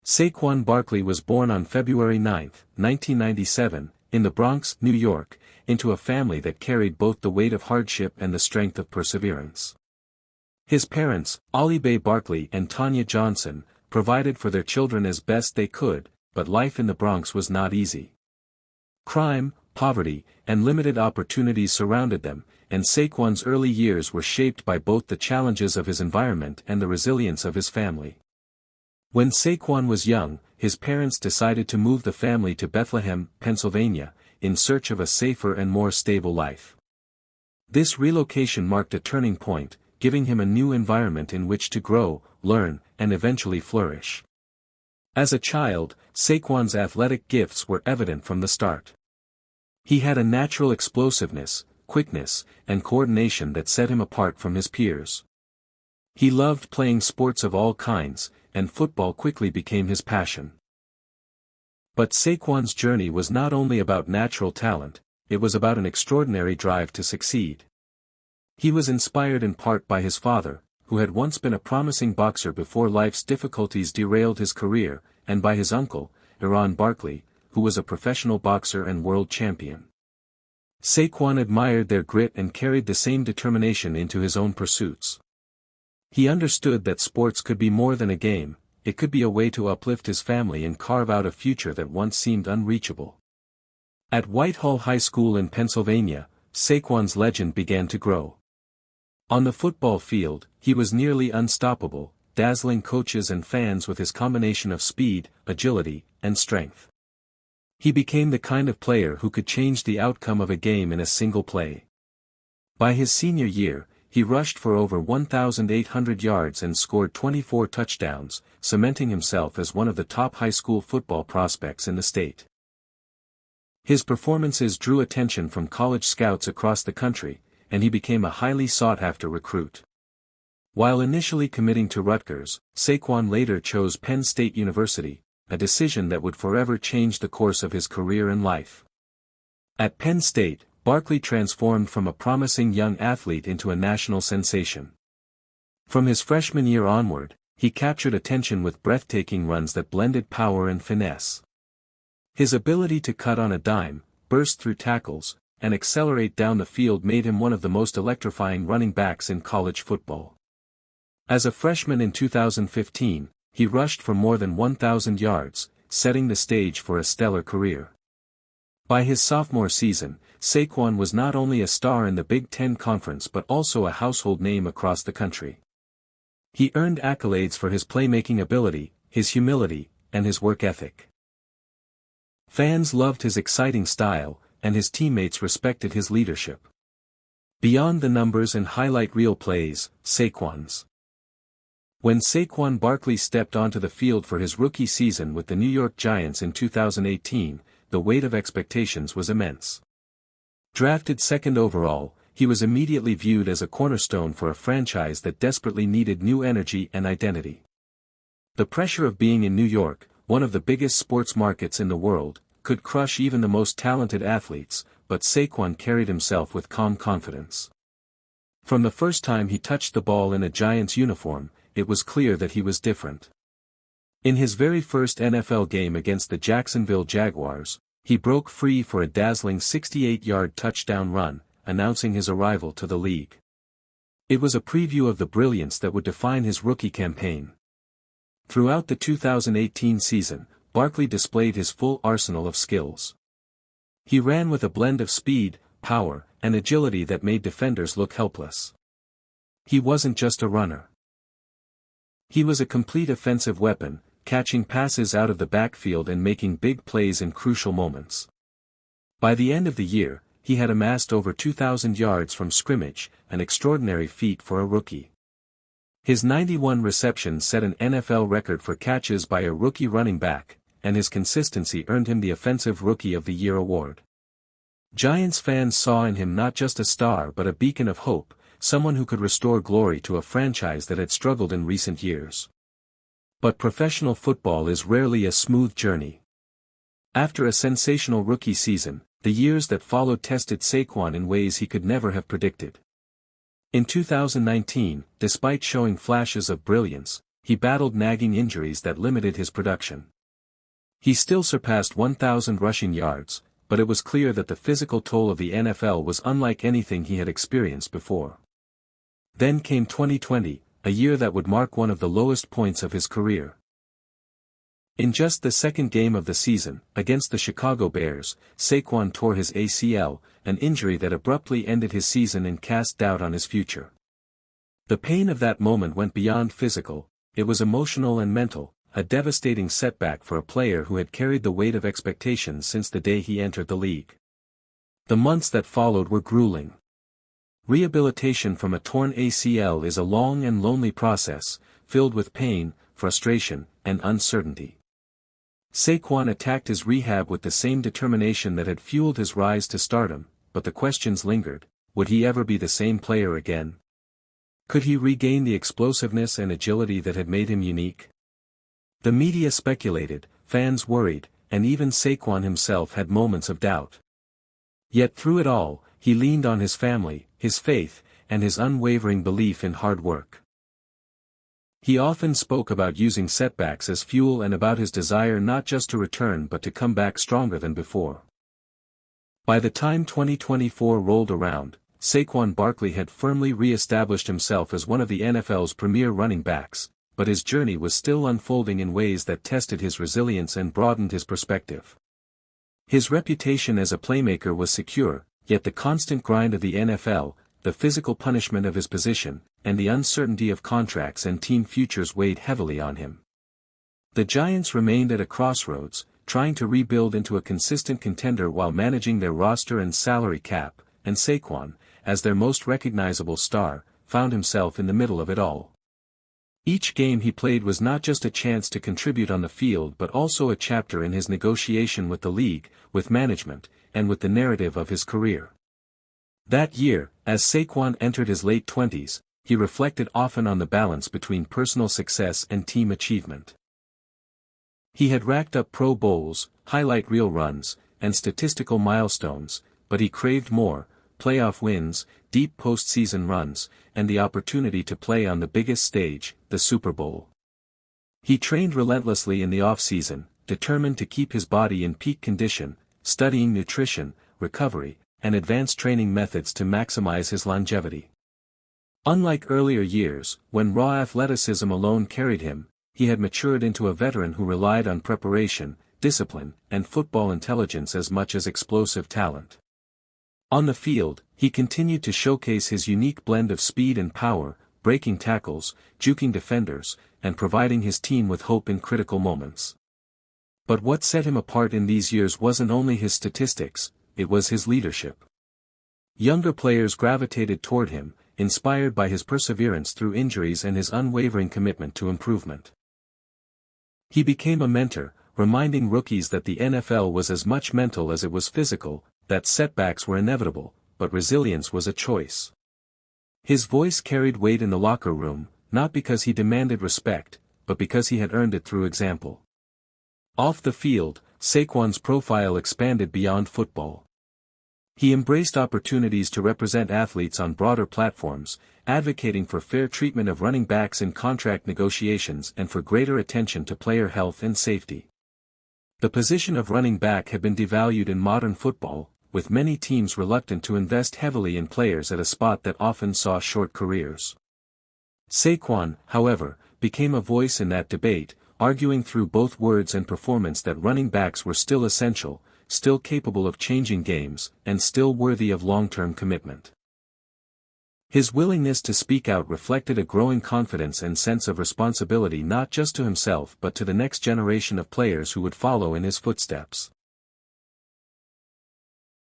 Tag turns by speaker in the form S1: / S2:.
S1: Saquon Barkley was born on February 9, 1997, in the Bronx, New York, into a family that carried both the weight of hardship and the strength of perseverance. His parents, Olibae Barkley and Tanya Johnson, provided for their children as best they could, but life in the Bronx was not easy. Crime, poverty, and limited opportunities surrounded them, and Saquon's early years were shaped by both the challenges of his environment and the resilience of his family. When Saquon was young, his parents decided to move the family to Bethlehem, Pennsylvania, in search of a safer and more stable life. This relocation marked a turning point, giving him a new environment in which to grow, learn, and eventually flourish. As a child, Saquon's athletic gifts were evident from the start. He had a natural explosiveness, quickness, and coordination that set him apart from his peers. He loved playing sports of all kinds, and football quickly became his passion. But Saquon's journey was not only about natural talent, it was about an extraordinary drive to succeed. He was inspired in part by his father, who had once been a promising boxer before life's difficulties derailed his career, and by his uncle, Saquon Barkley, who was a professional boxer and world champion. Saquon admired their grit and carried the same determination into his own pursuits. He understood that sports could be more than a game, it could be a way to uplift his family and carve out a future that once seemed unreachable. At Whitehall High School in Pennsylvania, Saquon's legend began to grow. On the football field, he was nearly unstoppable, dazzling coaches and fans with his combination of speed, agility, and strength. He became the kind of player who could change the outcome of a game in a single play. By his senior year, he rushed for over 1,800 yards and scored 24 touchdowns, cementing himself as one of the top high school football prospects in the state. His performances drew attention from college scouts across the country, and he became a highly sought-after recruit. While initially committing to Rutgers, Saquon later chose Penn State University, a decision that would forever change the course of his career and life. At Penn State, Barkley transformed from a promising young athlete into a national sensation. From his freshman year onward, he captured attention with breathtaking runs that blended power and finesse. His ability to cut on a dime, burst through tackles, and accelerate down the field made him one of the most electrifying running backs in college football. As a freshman in 2015, he rushed for more than 1,000 yards, setting the stage for a stellar career. By his sophomore season, Saquon was not only a star in the Big Ten Conference but also a household name across the country. He earned accolades for his playmaking ability, his humility, and his work ethic. Fans loved his exciting style, and his teammates respected his leadership. Beyond the numbers and highlight reel plays, When Saquon Barkley stepped onto the field for his rookie season with the New York Giants in 2018, the weight of expectations was immense. Drafted second overall, he was immediately viewed as a cornerstone for a franchise that desperately needed new energy and identity. The pressure of being in New York, one of the biggest sports markets in the world, could crush even the most talented athletes, but Saquon carried himself with calm confidence. From the first time he touched the ball in a Giants uniform, it was clear that he was different. In his very first NFL game against the Jacksonville Jaguars, he broke free for a dazzling 68-yard touchdown run, announcing his arrival to the league. It was a preview of the brilliance that would define his rookie campaign. Throughout the 2018 season, Barkley displayed his full arsenal of skills. He ran with a blend of speed, power, and agility that made defenders look helpless. He wasn't just a runner. He was a complete offensive weapon, catching passes out of the backfield and making big plays in crucial moments. By the end of the year, he had amassed over 2,000 yards from scrimmage, an extraordinary feat for a rookie. His 91 receptions set an NFL record for catches by a rookie running back, and his consistency earned him the Offensive Rookie of the Year award. Giants fans saw in him not just a star but a beacon of hope, someone who could restore glory to a franchise that had struggled in recent years. But professional football is rarely a smooth journey. After a sensational rookie season, the years that followed tested Saquon in ways he could never have predicted. In 2019, despite showing flashes of brilliance, he battled nagging injuries that limited his production. He still surpassed 1,000 rushing yards, but it was clear that the physical toll of the NFL was unlike anything he had experienced before. Then came 2020, a year that would mark one of the lowest points of his career. In just the second game of the season, against the Chicago Bears, Saquon tore his ACL, an injury that abruptly ended his season and cast doubt on his future. The pain of that moment went beyond physical, it was emotional and mental, a devastating setback for a player who had carried the weight of expectations since the day he entered the league. The months that followed were grueling. Rehabilitation from a torn ACL is a long and lonely process, filled with pain, frustration, and uncertainty. Saquon attacked his rehab with the same determination that had fueled his rise to stardom, but the questions lingered: would he ever be the same player again? Could he regain the explosiveness and agility that had made him unique? The media speculated, fans worried, and even Saquon himself had moments of doubt. Yet through it all, he leaned on his family, his faith, and his unwavering belief in hard work. He often spoke about using setbacks as fuel and about his desire not just to return but to come back stronger than before. By the time 2024 rolled around, Saquon Barkley had firmly re-established himself as one of the NFL's premier running backs, but his journey was still unfolding in ways that tested his resilience and broadened his perspective. His reputation as a playmaker was secure, yet the constant grind of the NFL, the physical punishment of his position, and the uncertainty of contracts and team futures weighed heavily on him. The Giants remained at a crossroads, trying to rebuild into a consistent contender while managing their roster and salary cap, and Saquon, as their most recognizable star, found himself in the middle of it all. Each game he played was not just a chance to contribute on the field but also a chapter in his negotiation with the league, with management, and with the narrative of his career. That year, as Saquon entered his late 20s, he reflected often on the balance between personal success and team achievement. He had racked up Pro Bowls, highlight reel runs, and statistical milestones, but he craved more: playoff wins, deep postseason runs, and the opportunity to play on the biggest stage, the Super Bowl. He trained relentlessly in the off-season, determined to keep his body in peak condition, studying nutrition, recovery, and advanced training methods to maximize his longevity. Unlike earlier years, when raw athleticism alone carried him, he had matured into a veteran who relied on preparation, discipline, and football intelligence as much as explosive talent. On the field, he continued to showcase his unique blend of speed and power, breaking tackles, juking defenders, and providing his team with hope in critical moments. But what set him apart in these years wasn't only his statistics, it was his leadership. Younger players gravitated toward him, inspired by his perseverance through injuries and his unwavering commitment to improvement. He became a mentor, reminding rookies that the NFL was as much mental as it was physical, that setbacks were inevitable, but resilience was a choice. His voice carried weight in the locker room, not because he demanded respect, but because he had earned it through example. Off the field, Saquon's profile expanded beyond football. He embraced opportunities to represent athletes on broader platforms, advocating for fair treatment of running backs in contract negotiations and for greater attention to player health and safety. The position of running back had been devalued in modern football, with many teams reluctant to invest heavily in players at a spot that often saw short careers. Saquon, however, became a voice in that debate, arguing through both words and performance that running backs were still essential, still capable of changing games, and still worthy of long-term commitment. His willingness to speak out reflected a growing confidence and sense of responsibility not just to himself but to the next generation of players who would follow in his footsteps.